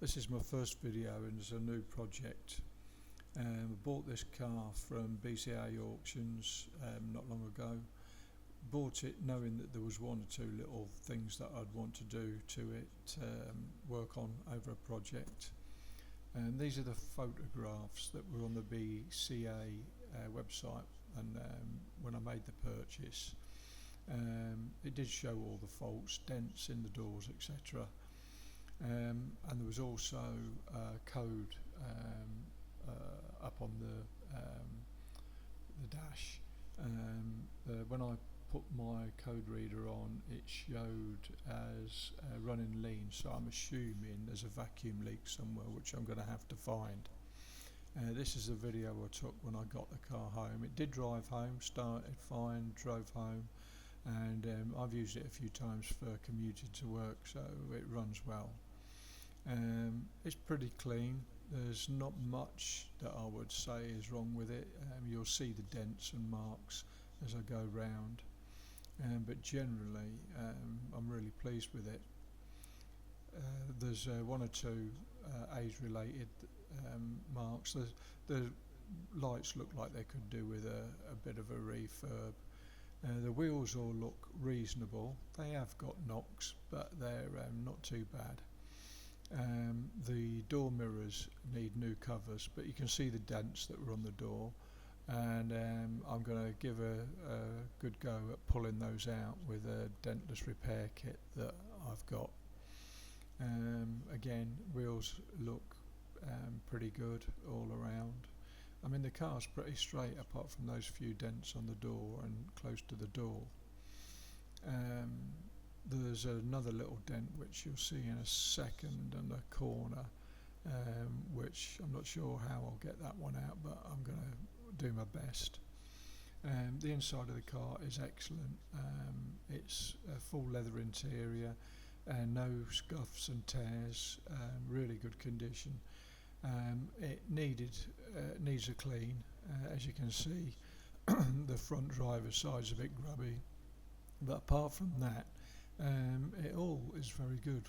This is my first video and it's a new project. I bought this car from BCA auctions not long ago. Bought it knowing that there was one or two little things that I'd want to do to it, work on over a project. These are the photographs that were on the BCA website, and when I made the purchase, it did show all the faults, dents in the doors, etc. And there was also a code up on the dash. When I put my code reader on, it showed as running lean, so I'm assuming there's a vacuum leak somewhere which I'm going to have to find. This is the video I took when I got the car home. It did drive home, started fine, drove home, and I've used it a few times for commuting to work, so it runs well. It's pretty clean. There's not much that I would say is wrong with it. You'll see the dents and marks as I go round, but generally I'm really pleased with it. There's one or two age related marks. The lights look like they could do with a bit of a refurb. The wheels all look reasonable. They have got knocks, but they're not too bad. The door mirrors need new covers, but you can see the dents that were on the door, and I'm going to give a good go at pulling those out with a dentless repair kit that I've got. Again, wheels look pretty good all around. I mean, the car's pretty straight apart from those few dents on the door and close to the door. There's another little dent which you'll see in a second in the corner, which I'm not sure how I'll get that one out, but I'm going to do my best. The inside of the car is excellent. It's a full leather interior, no scuffs and tears, really good condition. It needs a clean. As you can see, the front driver's side is a bit grubby, but apart from that, it all is very good.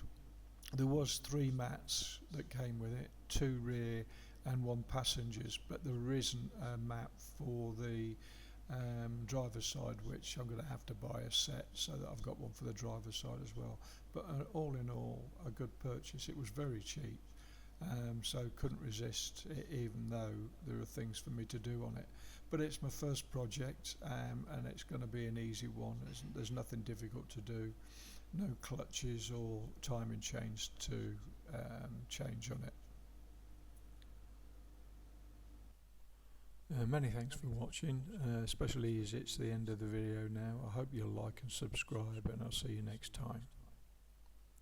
There was 3 mats that came with it, 2 rear and 1 passengers, but there isn't a mat for the driver's side, which I'm going to have to buy a set so that I've got one for the driver's side as well. But all in all, a good purchase. It was very cheap, so couldn't resist it, even though there are things for me to do on it. But it's my first project, and it's going to be an easy one. There's nothing difficult to do, no clutches or timing chains to change on it. Many thanks for watching, especially as it's the end of the video now. I hope you'll like and subscribe, and I'll see you next time.